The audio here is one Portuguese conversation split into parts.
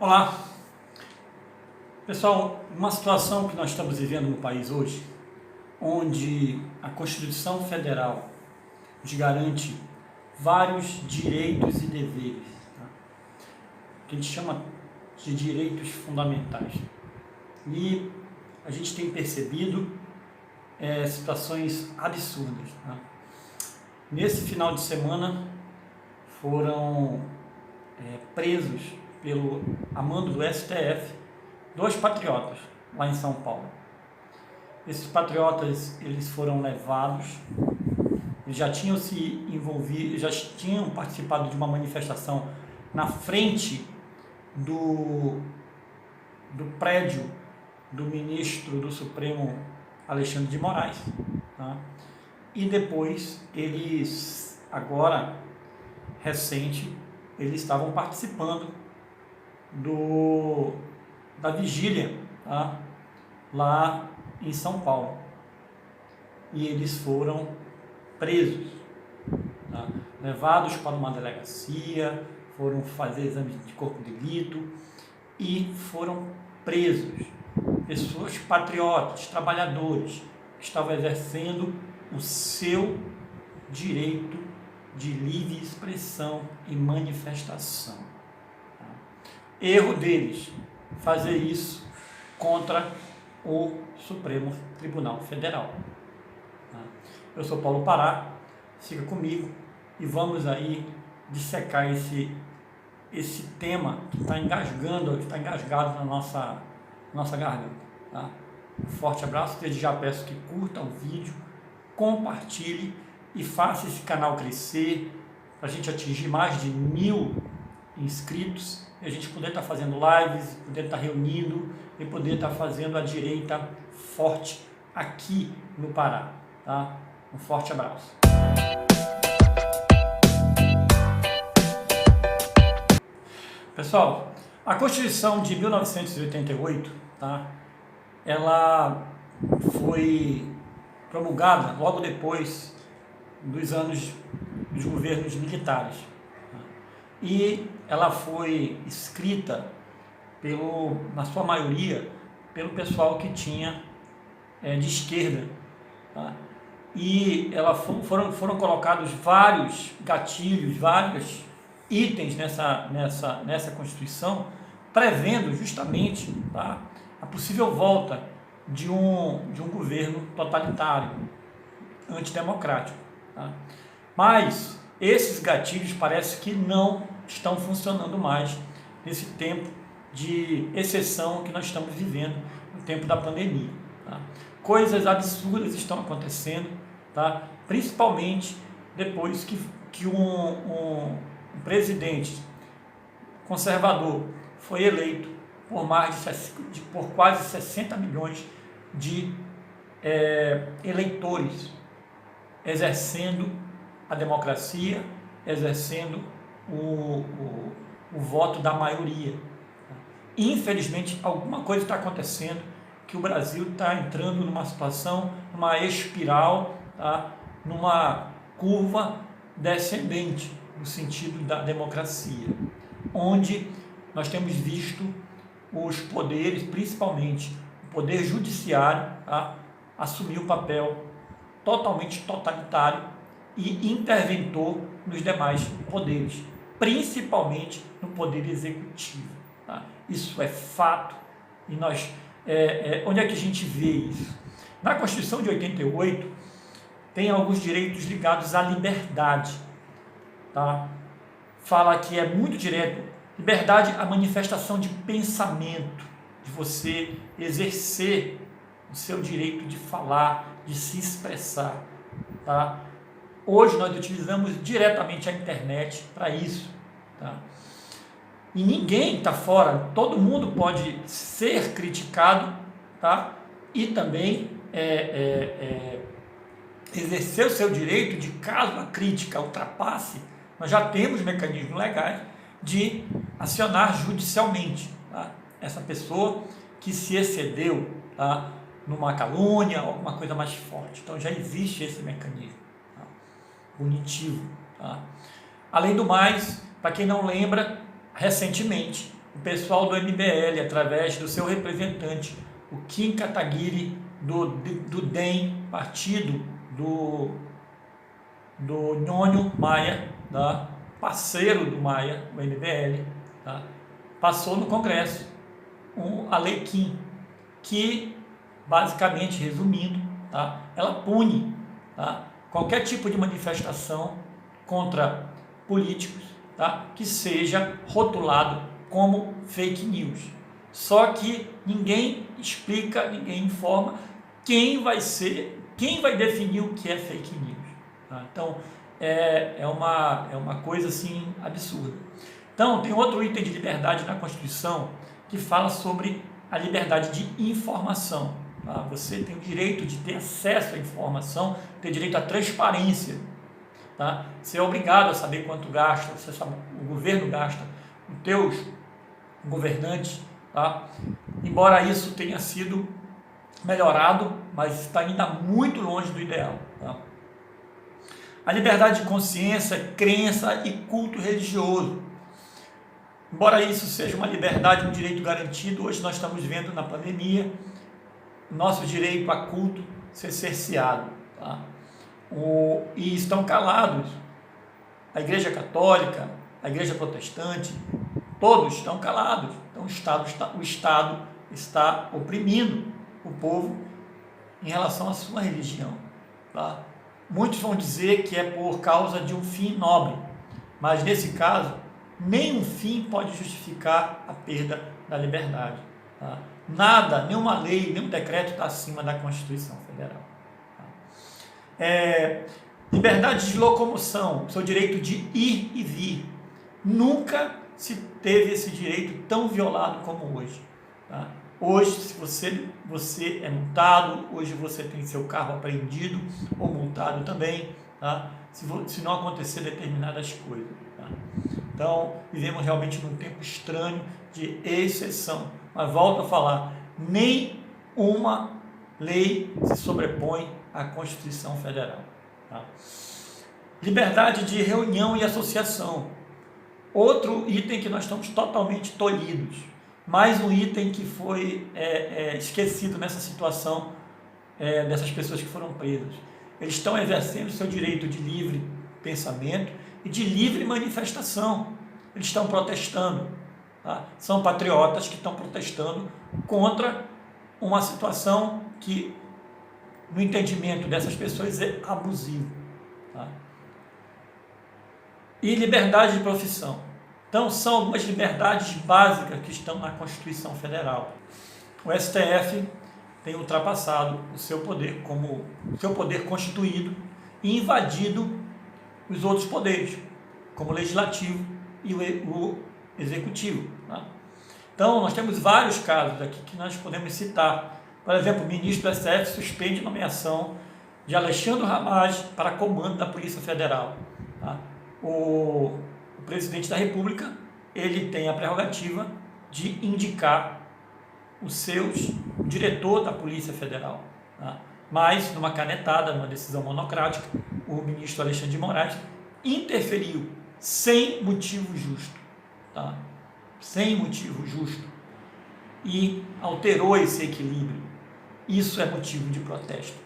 Olá, pessoal. Uma situação que nós estamos vivendo no país hoje, onde a Constituição Federal nos garante vários direitos e deveres, tá? Que a gente chama de direitos fundamentais. E a gente tem percebido situações absurdas, tá? Nesse final de semana foram presos a mando do STF, 2 patriotas lá em São Paulo. Esses patriotas, eles foram levados, eles já tinham se envolvido, já tinham participado de uma manifestação na frente do prédio do ministro do Supremo Alexandre de Moraes, tá? E depois eles, agora recente, eles estavam participando da vigília, tá? Lá em São Paulo, e eles foram presos, tá? Levados para uma delegacia, foram fazer exame de corpo de delito e foram presos. Pessoas patriotas, trabalhadores, que estavam exercendo o seu direito de livre expressão e manifestação. Erro deles fazer isso contra o Supremo Tribunal Federal. Eu sou Paulo Pará, siga comigo e vamos aí dissecar esse tema que está engasgado na nossa garganta. Tá? Um forte abraço, desde já peço que curta o vídeo, compartilhe e faça esse canal crescer, para a gente atingir mais de 1000 inscritos, e a gente poder estar fazendo lives, poder estar reunindo e poder estar fazendo a direita forte aqui no Pará. Tá? Um forte abraço. Pessoal, a Constituição de 1988, tá? Ela foi promulgada logo depois dos anos dos governos militares. E ela foi escrita, na sua maioria, pelo pessoal que tinha de esquerda. Tá? E foram colocados vários gatilhos, vários itens nessa Constituição, prevendo justamente, tá, a possível volta de um governo totalitário, antidemocrático. Tá? Mas esses gatilhos parece que não estão funcionando mais nesse tempo de exceção que nós estamos vivendo, no tempo da pandemia. Tá? Coisas absurdas estão acontecendo, tá? Principalmente depois que um presidente conservador foi eleito por quase 60 milhões de eleitores, exercendo a democracia, exercendo o voto da maioria. Infelizmente, alguma coisa está acontecendo, que o Brasil está entrando numa situação, numa espiral, tá? Numa curva descendente, no sentido da democracia, onde nós temos visto os poderes, principalmente o poder judiciário, tá? Assumir o papel totalmente totalitário e interventor nos demais poderes, principalmente no poder executivo. Tá? Isso é fato. E onde é que a gente vê isso? Na Constituição de 88 tem alguns direitos ligados à liberdade. Tá? Fala que é muito direto: liberdade à manifestação de pensamento, de você exercer o seu direito de falar, de se expressar. Tá? Hoje nós utilizamos diretamente a internet para isso. Tá? E ninguém está fora, todo mundo pode ser criticado, tá? E também exercer o seu direito de, caso a crítica ultrapasse, nós já temos mecanismos legais de acionar judicialmente, tá? Essa pessoa que se excedeu, tá? Numa calúnia, alguma coisa mais forte. Então já existe esse mecanismo, tá? Punitivo. Tá? Além do mais, para quem não lembra, recentemente o o pessoal do MBL, através do seu representante, o Kim Kataguiri, do DEM, partido do Nhonho Maia, tá? Parceiro do Maia, o MBL, tá? Passou no Congresso a Lei Kim, que, basicamente, resumindo, tá? Ela pune, tá? Qualquer tipo de manifestação contra políticos, tá? Que seja rotulado como fake news. Só que ninguém explica, ninguém informa quem vai definir o que é fake news. Tá? Então, é uma coisa assim absurda. Então, tem outro item de liberdade na Constituição que fala sobre a liberdade de informação. Tá? Você tem o direito de ter acesso à informação, ter direito à transparência. Tá? Você é obrigado a saber quanto gasta, você sabe, o governo gasta, os teus governantes, tá? Embora isso tenha sido melhorado, mas está ainda muito longe do ideal. Tá? A liberdade de consciência, crença e culto religioso. Embora isso seja uma liberdade, um direito garantido, hoje nós estamos vendo na pandemia nosso direito a culto ser cerceado. Tá? E estão calados. A Igreja Católica, a Igreja Protestante, todos estão calados. Então o Estado está oprimindo o povo em relação à sua religião. Tá? Muitos vão dizer que é por causa de um fim nobre, mas nesse caso, nenhum fim pode justificar a perda da liberdade. Tá? Nada, nenhuma lei, nenhum decreto está acima da Constituição Federal. Liberdade de locomoção, seu direito de ir e vir. Nunca se teve esse direito tão violado como hoje. Tá? Hoje, se você é multado, hoje você tem seu carro apreendido ou multado também, tá? Se não acontecer determinadas coisas. Tá? Então, vivemos realmente num tempo estranho de exceção. Mas volto a falar, nem uma lei se sobrepõe à Constituição Federal. Tá? Liberdade de reunião e associação. Outro item que nós estamos totalmente tolhidos. Mais um item que foi esquecido nessa situação dessas pessoas que foram presas. Eles estão exercendo o seu direito de livre pensamento e de livre manifestação. Eles estão protestando. Tá? São patriotas que estão protestando contra uma situação que, no entendimento dessas pessoas, é abusivo. Tá? E liberdade de profissão. Então, são algumas liberdades básicas que estão na Constituição Federal. O STF tem ultrapassado o seu poder constituído e invadido os outros poderes, como o legislativo e o executivo. Tá? Então, nós temos vários casos aqui que nós podemos citar. Por exemplo, o ministro do STF suspende a nomeação de Alexandre Ramage para comando da Polícia Federal. Tá? O presidente da República, ele tem a prerrogativa de indicar o diretor da Polícia Federal. Tá? Mas, numa canetada, numa decisão monocrática, o ministro Alexandre de Moraes interferiu sem motivo justo. Tá? Sem motivo justo. E alterou esse equilíbrio. Isso é motivo de protesto.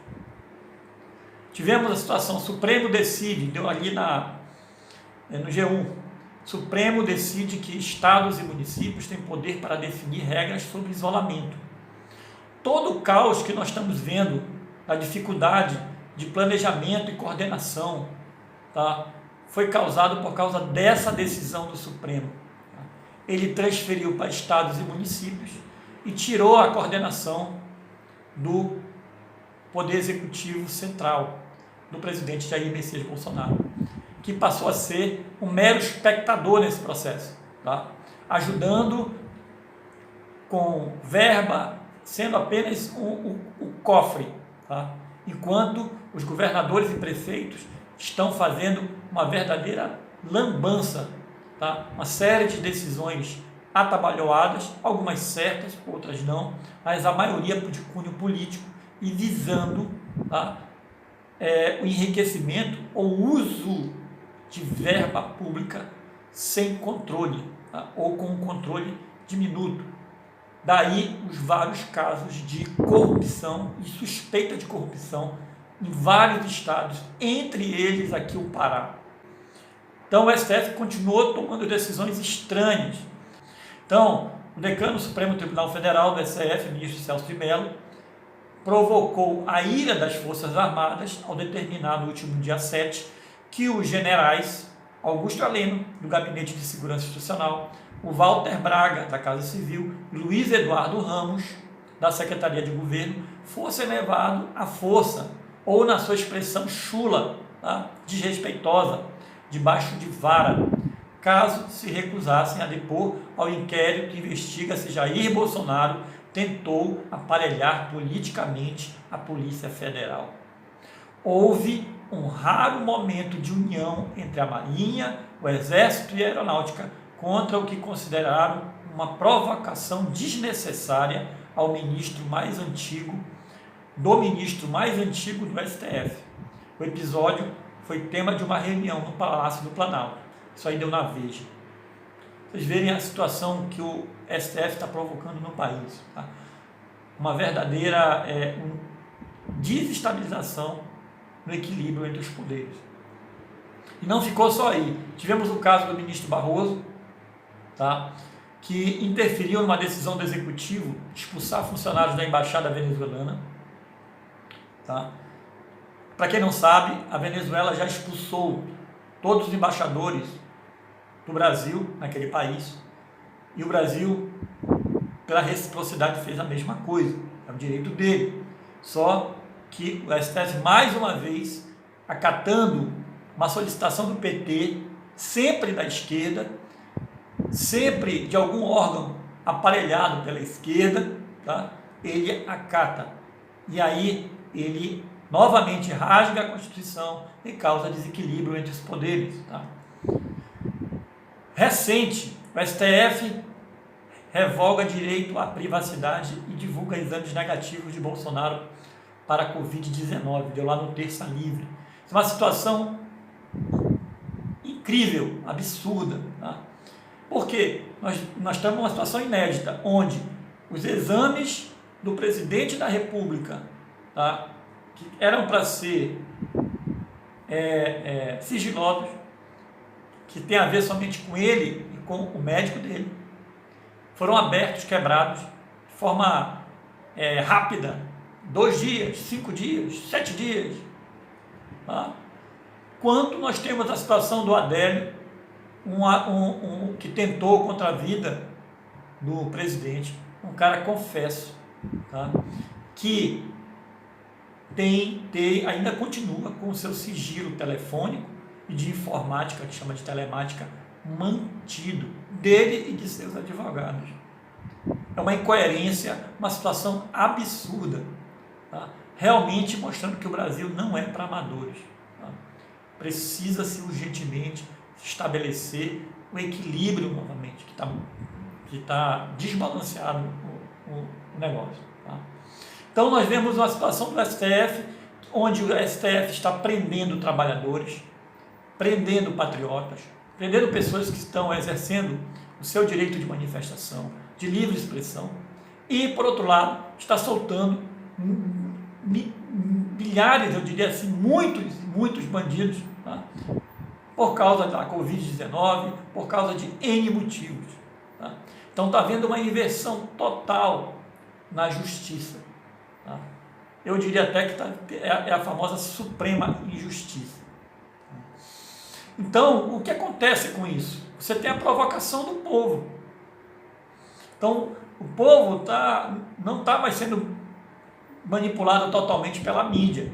Tivemos a situação, o Supremo decide, deu ali no G1, Supremo decide que estados e municípios têm poder para definir regras sobre isolamento. Todo o caos que nós estamos vendo, a dificuldade de planejamento e coordenação, tá, foi causado por causa dessa decisão do Supremo. Tá? Ele transferiu para estados e municípios e tirou a coordenação do Poder Executivo Central, do presidente Jair Messias Bolsonaro, que passou a ser um mero espectador nesse processo, tá? Ajudando com verba, sendo apenas o cofre, tá? Enquanto os governadores e prefeitos estão fazendo uma verdadeira lambança, tá? Uma série de decisões atabalhoadas, algumas certas, outras não, mas a maioria de cunho político e visando, tá? O enriquecimento ou uso de verba pública sem controle, tá? Ou com um controle diminuto. Daí os vários casos de corrupção e suspeita de corrupção em vários estados, entre eles aqui o Pará. Então o STF continuou tomando decisões estranhas. Então, o decano do Supremo Tribunal Federal, do STF, ministro Celso de Mello, provocou a ira das Forças Armadas ao determinar no último dia 7 que os generais Augusto Heleno, do Gabinete de Segurança Institucional, o Walter Braga, da Casa Civil, e Luiz Eduardo Ramos, da Secretaria de Governo, fossem levados à força, ou na sua expressão chula, tá? Desrespeitosa, debaixo de vara, caso se recusassem a depor ao inquérito que investiga se Jair Bolsonaro tentou aparelhar politicamente a Polícia Federal. Houve um raro momento de união entre a Marinha, o Exército e a Aeronáutica contra o que consideraram uma provocação desnecessária ao ministro mais antigo do STF. O episódio foi tema de uma reunião no Palácio do Planalto. Isso aí deu na Veja. Vocês verem a situação que o STF está provocando no país. Tá? Uma verdadeira desestabilização no equilíbrio entre os poderes. E não ficou só aí. Tivemos o caso do ministro Barroso, tá? Que interferiu numa decisão do Executivo de expulsar funcionários da Embaixada Venezuelana. Tá? Para quem não sabe, a Venezuela já expulsou todos os embaixadores do Brasil naquele país, e o Brasil, pela reciprocidade, fez a mesma coisa, é o direito dele, só que o STF, mais uma vez, acatando uma solicitação do PT, sempre da esquerda, sempre de algum órgão aparelhado pela esquerda, tá? Ele acata, e aí ele novamente rasga a Constituição e causa desequilíbrio entre os poderes. Tá? Recente, o STF revoga direito à privacidade e divulga exames negativos de Bolsonaro para a Covid-19, deu lá no Terça Livre. É uma situação incrível, absurda. Tá? Porque nós estamos numa situação inédita, onde os exames do presidente da República, tá? Que eram para ser sigilosos, que tem a ver somente com ele e com o médico dele, foram abertos, quebrados, de forma rápida, 2 dias, 5 dias, 7 dias. Tá? Quanto nós temos a situação do Adélio, que tentou contra a vida do presidente, um cara confesso, tá? Que ainda continua com o seu sigilo telefônico e de informática, que chama de telemática, mantido, dele e de seus advogados. É uma incoerência, uma situação absurda, tá? Realmente mostrando que o Brasil não é para amadores. Tá? Precisa-se urgentemente estabelecer o equilíbrio novamente, que tá desbalanceado o negócio. Tá? Então nós vemos uma situação do STF, onde o STF está prendendo trabalhadores, prendendo patriotas, prendendo pessoas que estão exercendo o seu direito de manifestação, de livre expressão, e, por outro lado, está soltando milhares, eu diria assim, muitos bandidos, tá? Por causa da Covid-19, por causa de N motivos. Tá? Então está havendo uma inversão total na justiça. Tá? Eu diria até que é a famosa suprema injustiça. Então, o que acontece com isso? Você tem a provocação do povo. Então, o povo não está mais sendo manipulado totalmente pela mídia.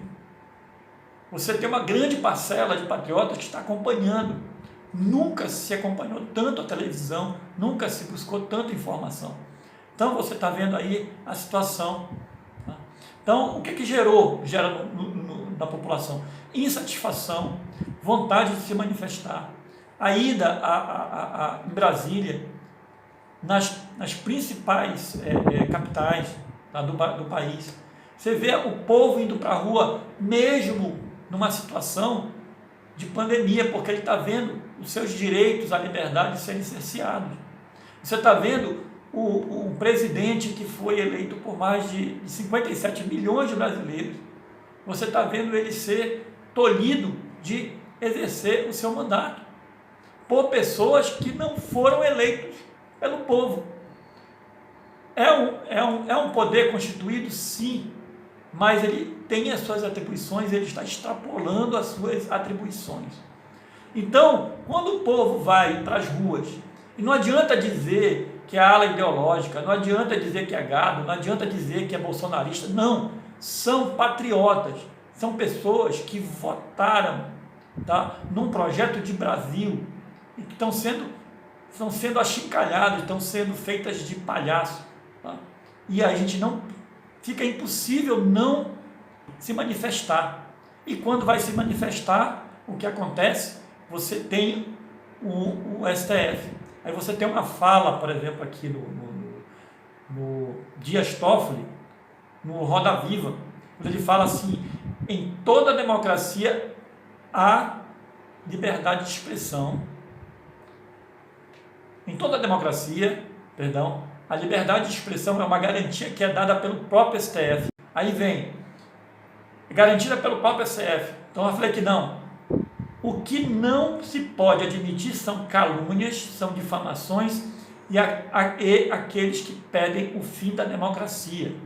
Você tem uma grande parcela de patriotas que está acompanhando. Nunca se acompanhou tanto a televisão, nunca se buscou tanta informação. Então, você está vendo aí a situação. Tá? Então, o que gera na população? Insatisfação, vontade de se manifestar. A ida em Brasília, nas principais capitais, tá, do país, você vê o povo indo para a rua, mesmo numa situação de pandemia, porque ele está vendo os seus direitos à liberdade serem cerceados. Você está vendo o presidente que foi eleito por mais de 57 milhões de brasileiros, você está vendo ele ser tolhido de exercer o seu mandato por pessoas que não foram eleitos pelo povo. É um poder constituído, sim, mas ele tem as suas atribuições, ele está extrapolando as suas atribuições. Então, quando o povo vai para as ruas, e não adianta dizer que é ala ideológica, não adianta dizer que é gado, não adianta dizer que é bolsonarista, não, são patriotas, são pessoas que votaram, tá, num projeto de Brasil, e que estão sendo achincalhadas, estão sendo feitas de palhaço, tá? E a gente não, fica impossível não se manifestar, e quando vai se manifestar, o que acontece? Você tem o STF, aí você tem uma fala, por exemplo, aqui no Dias Toffoli, no Roda Viva, onde ele fala assim: em toda democracia há liberdade de expressão. Em toda democracia, a liberdade de expressão é uma garantia que é dada pelo próprio STF. Aí vem, garantida pelo próprio STF. Então eu falei que não. O que não se pode admitir são calúnias, são difamações e aqueles que pedem o fim da democracia.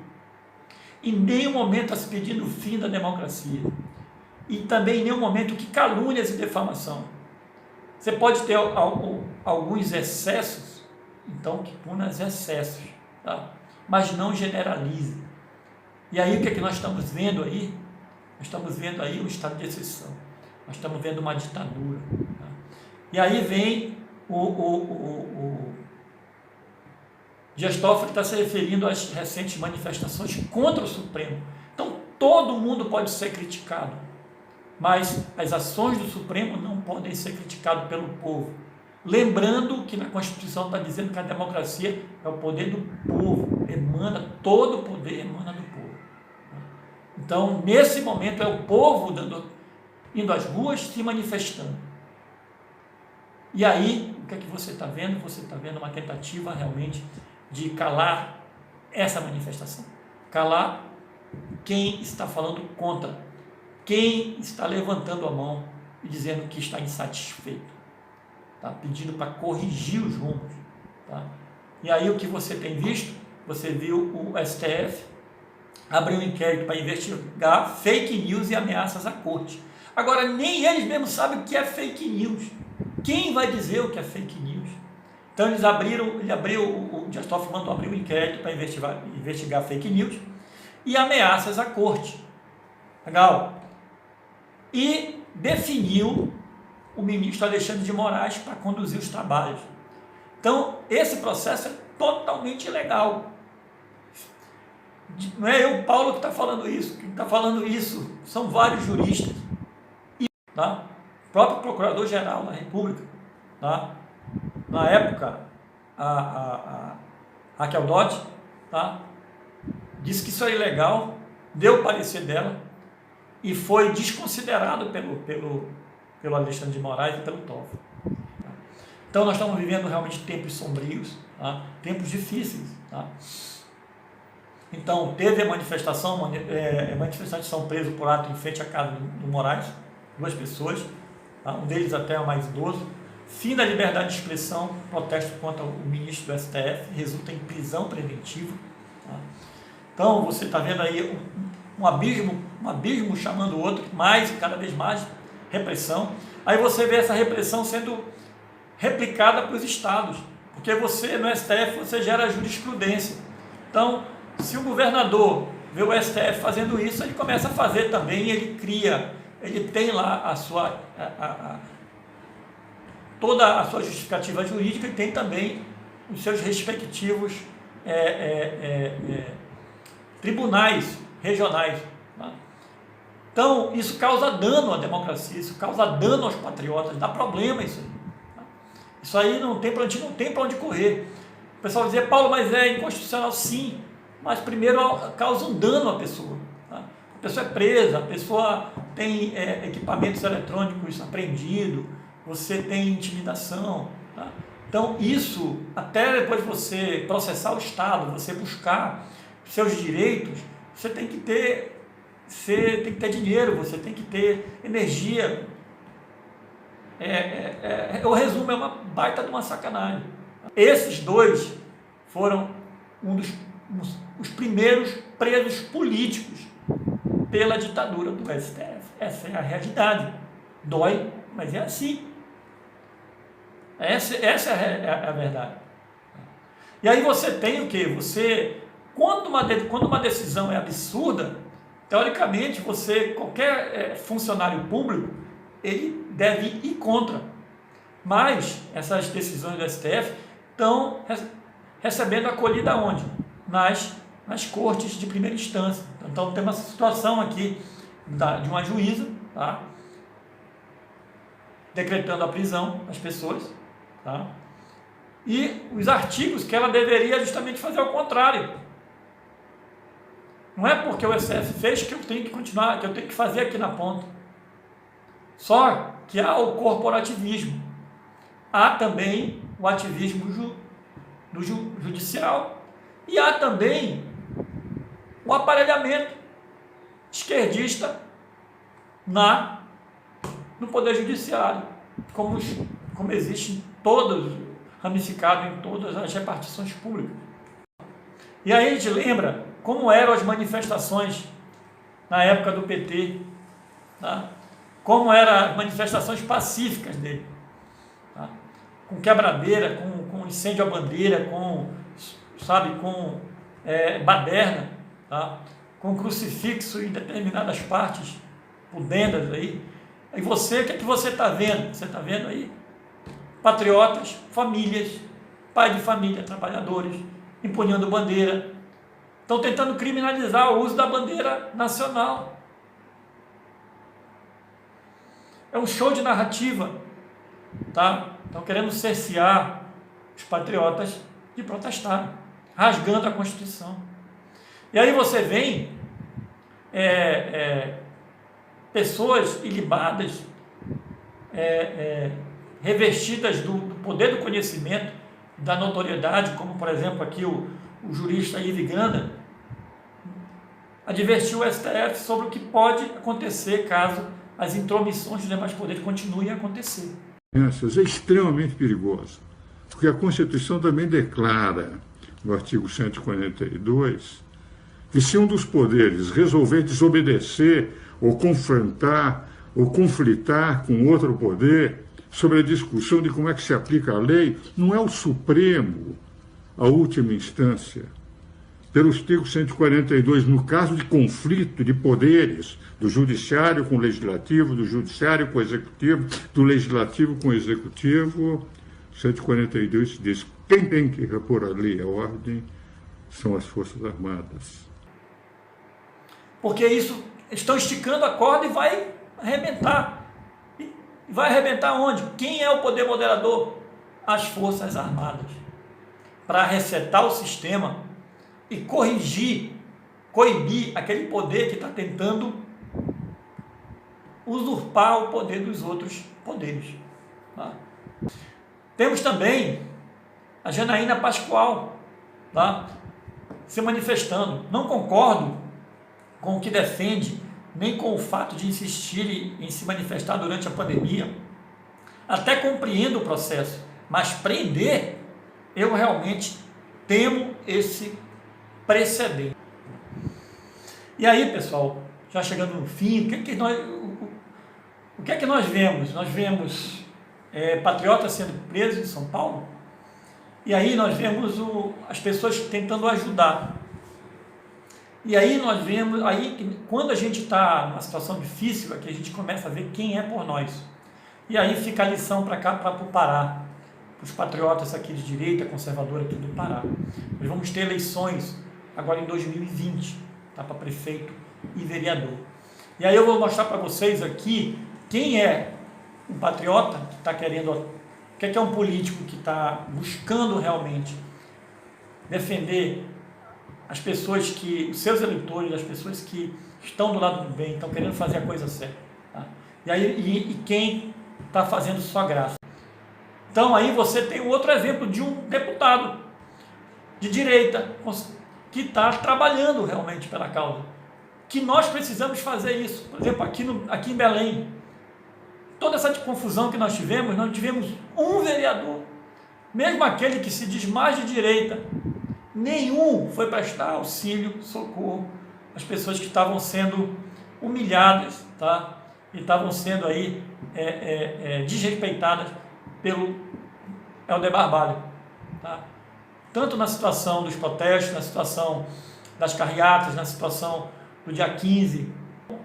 Em nenhum momento está se pedindo o fim da democracia. E também em nenhum momento que calúnias e defamação. Você pode ter alguns excessos, então que puna os excessos, tá? Mas não generalize. E aí o que é que nós estamos vendo aí? Nós estamos vendo aí um estado de exceção. Nós estamos vendo uma ditadura. Tá? E aí vem o Dias Toffoli está se referindo às recentes manifestações contra o Supremo. Então, todo mundo pode ser criticado, mas as ações do Supremo não podem ser criticadas pelo povo. Lembrando que na Constituição está dizendo que a democracia é o poder do povo, todo o poder emana do povo. Então, nesse momento, é o povo indo às ruas, se manifestando. E aí, o que é que você está vendo? Você está vendo uma tentativa realmente de calar essa manifestação. Calar quem está falando contra, quem está levantando a mão e dizendo que está insatisfeito, tá? Pedindo para corrigir os rumos. Tá? E aí o que você tem visto? Você viu o STF abrir um inquérito para investigar fake news e ameaças à corte. Agora, nem eles mesmos sabem o que é fake news. Quem vai dizer o que é fake news? Então, o Dias Toffoli mandou abrir um inquérito para investigar fake news e ameaças à corte. Legal? E definiu o ministro Alexandre de Moraes para conduzir os trabalhos. Então, esse processo é totalmente ilegal. Não é eu, Paulo, que está falando isso. Quem está falando isso são vários juristas. Tá? O próprio Procurador-Geral da República, tá? Na época, a Raquel Dodge, tá? Disse que isso é ilegal, deu o parecer dela e foi desconsiderado pelo Alexandre de Moraes e pelo Toffoli. Tá? Então, nós estamos vivendo realmente tempos sombrios, tá? Tempos difíceis. Tá? Então, teve a manifestantes são presos por ato em frente à casa do Moraes, 2 pessoas, tá? Um deles até é mais idoso. Fim da liberdade de expressão, protesto contra o ministro do STF, resulta em prisão preventiva. Tá? Então, você está vendo aí um abismo chamando o outro, cada vez mais repressão. Aí você vê essa repressão sendo replicada para os estados, porque você, no STF, você gera jurisprudência. Então, se o governador vê o STF fazendo isso, ele começa a fazer também, ele tem lá toda a sua justificativa jurídica e tem também os seus respectivos tribunais regionais. Tá? Então, isso causa dano à democracia, isso causa dano aos patriotas, dá problema isso aí. Tá? Isso aí a gente não tem para onde correr. O pessoal vai dizer, Paulo, mas é inconstitucional, sim, mas primeiro causa um dano à pessoa. Tá? A pessoa é presa, a pessoa tem equipamentos eletrônicos apreendidos, você tem intimidação. Tá? Então isso, até depois de você processar o Estado, você buscar seus direitos, você tem que ter dinheiro, você tem que ter energia. O resumo é uma baita de uma sacanagem. Esses dois foram os primeiros presos políticos pela ditadura do STF. Essa é a realidade. Dói, mas é assim. Essa é a verdade. E aí você tem o quê? Quando uma decisão é absurda, teoricamente, qualquer funcionário público, ele deve ir contra. Mas essas decisões do STF estão recebendo acolhida onde? Nas cortes de primeira instância. Então tem uma situação aqui de uma juíza, tá? Decretando a prisão das pessoas, tá? E os artigos que ela deveria justamente fazer ao contrário. Não é porque o STF fez que eu tenho que continuar, que eu tenho que fazer aqui na ponta. Só que há o corporativismo. Há também o ativismo judicial. E há também o aparelhamento esquerdista no Poder Judiciário, como existe ramificado em todas as repartições públicas. E aí a gente lembra como eram as manifestações na época do PT, tá? Como eram as manifestações pacíficas dele, tá? Com quebradeira, com incêndio à bandeira, com baderna, tá? Com crucifixo em determinadas partes pudendas aí. E o que é que você está vendo? Você está vendo aí patriotas, famílias, pai de família, trabalhadores, empunhando bandeira. Estão tentando criminalizar o uso da bandeira nacional. É um show de narrativa, tá? Estão querendo cercear os patriotas de protestarem, rasgando a Constituição. E aí você vem pessoas ilibadas, revestidas do poder do conhecimento, da notoriedade, como por exemplo aqui o jurista Ive Ganda, advertiu o STF sobre o que pode acontecer caso as intromissões dos demais poderes continuem a acontecer. É extremamente perigoso, porque a Constituição também declara, no artigo 142, que se um dos poderes resolver desobedecer ou confrontar ou conflitar com outro poder sobre a discussão de como é que se aplica a lei, não é o Supremo a última instância. Pelo artigo 142, no caso de conflito de poderes, do judiciário com o legislativo, do judiciário com o executivo, do legislativo com o executivo, 142 diz: quem tem que repor a lei e a ordem são as Forças Armadas. Porque isso, estão esticando a corda e vai arrebentar. E vai arrebentar onde? Quem é o poder moderador? As Forças Armadas. Para resetar o sistema e coibir aquele poder que está tentando usurpar o poder dos outros poderes. Tá? Temos também a Janaína Pascoal, tá? Se manifestando. Não concordo com o que defende, nem com o fato de insistir em se manifestar durante a pandemia. Até compreendo o processo, mas prender, eu realmente temo esse precedente. E aí, pessoal, já chegando no fim, o que é que nós vemos? Nós vemos patriotas sendo presos em São Paulo, e aí nós vemos as pessoas tentando ajudar. E aí nós vemos, quando a gente está numa situação difícil, aqui a gente começa a ver quem é por nós. E aí fica a lição para cá, para o Pará, para os patriotas aqui de direita, conservadora aqui do Pará. Nós vamos ter eleições agora em 2020, tá, para prefeito e vereador. E aí eu vou mostrar para vocês aqui quem é um patriota que está querendo, o que é um político que está buscando realmente defender as pessoas os seus eleitores, as pessoas que estão do lado do bem, estão querendo fazer a coisa certa. Tá? E quem está fazendo só graça. Então aí você tem outro exemplo de um deputado de direita que está trabalhando realmente pela causa. Que nós precisamos fazer isso. Por exemplo, aqui em Belém, toda essa confusão que nós tivemos um vereador, mesmo aquele que se diz mais de direita, nenhum foi prestar auxílio, socorro às pessoas que estavam sendo humilhadas, tá? E estavam sendo aí desrespeitadas pelo Helder Barbalho, tá? Tanto na situação dos protestos, na situação das carreatas, na situação do dia 15,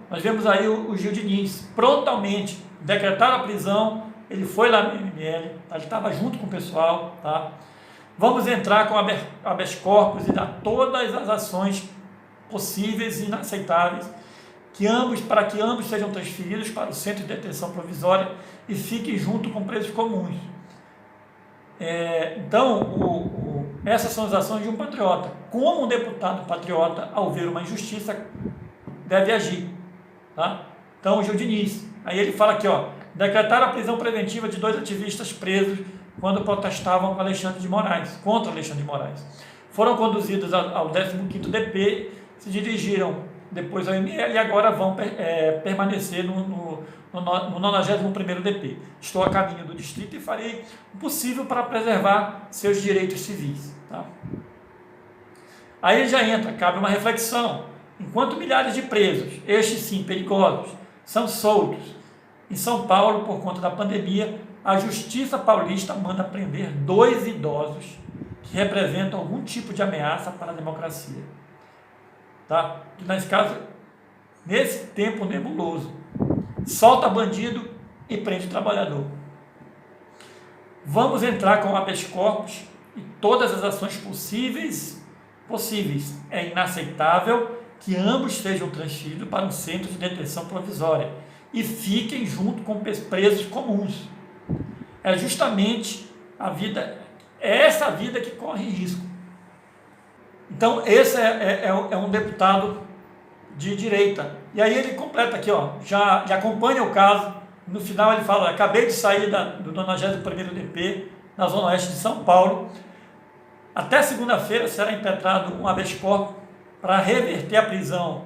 nós vemos aí o Gil Diniz prontamente decretar a prisão. Ele foi lá no MML, tá? Ele estava junto com o pessoal, tá? Vamos entrar com habeas corpus e dar todas as ações possíveis e inaceitáveis para que ambos sejam transferidos para o centro de detenção provisória e fiquem junto com presos comuns. Então, essas são as ações de um patriota. Como um deputado patriota, ao ver uma injustiça, deve agir, tá? Então, o Gil Diniz, aí ele fala aqui, ó, decretar a prisão preventiva de 2 ativistas presos quando protestavam com Alexandre de Moraes, contra Alexandre de Moraes. Foram conduzidos ao 15º DP, se dirigiram depois ao ML e agora vão permanecer no 91º DP. Estou a caminho do distrito e farei o possível para preservar seus direitos civis. Tá? Aí já entra, cabe uma reflexão. Enquanto milhares de presos, estes sim perigosos, são soltos em São Paulo por conta da pandemia, a Justiça Paulista manda prender 2 idosos que representam algum tipo de ameaça para a democracia. Tá? Que nesse caso, nesse tempo nebuloso, solta bandido e prende trabalhador. Vamos entrar com habeas corpus e todas as ações possíveis. É inaceitável que ambos sejam transferidos para um centro de detenção provisória e fiquem junto com presos comuns. É justamente essa vida que corre risco. Então, esse é um deputado de direita. E aí ele completa aqui, ó, já acompanha o caso. No final ele fala, acabei de sair do 91º DP, na Zona Oeste de São Paulo. Até segunda-feira será impetrado um habeas corpus para reverter a prisão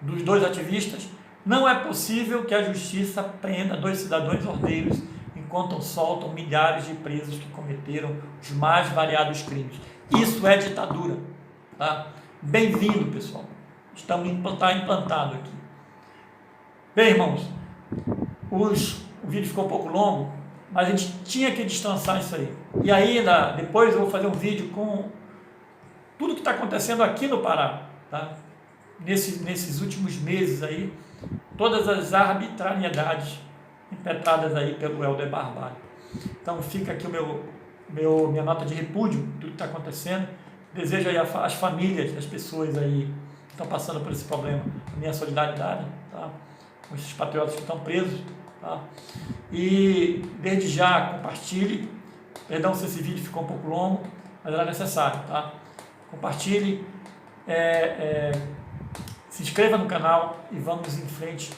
dos 2 ativistas. Não é possível que a justiça prenda 2 cidadãos ordeiros enquanto soltam milhares de presos que cometeram os mais variados crimes. Isso é ditadura. Tá? Bem-vindo, pessoal. Está implantado aqui. Bem, irmãos, o vídeo ficou um pouco longo, mas a gente tinha que distanciar isso aí. E aí, depois eu vou fazer um vídeo com tudo que está acontecendo aqui no Pará, tá? Nesses últimos meses aí, todas as arbitrariedades impetradas aí pelo Helder Barbalho. Então fica aqui minha nota de repúdio, tudo que está acontecendo. Desejo aí às famílias das pessoas aí que estão passando por esse problema, a minha solidariedade, tá? Com esses patriotas que estão presos, tá? E desde já compartilhe, perdão se esse vídeo ficou um pouco longo, mas era necessário, tá? Compartilhe, se inscreva no canal e vamos em frente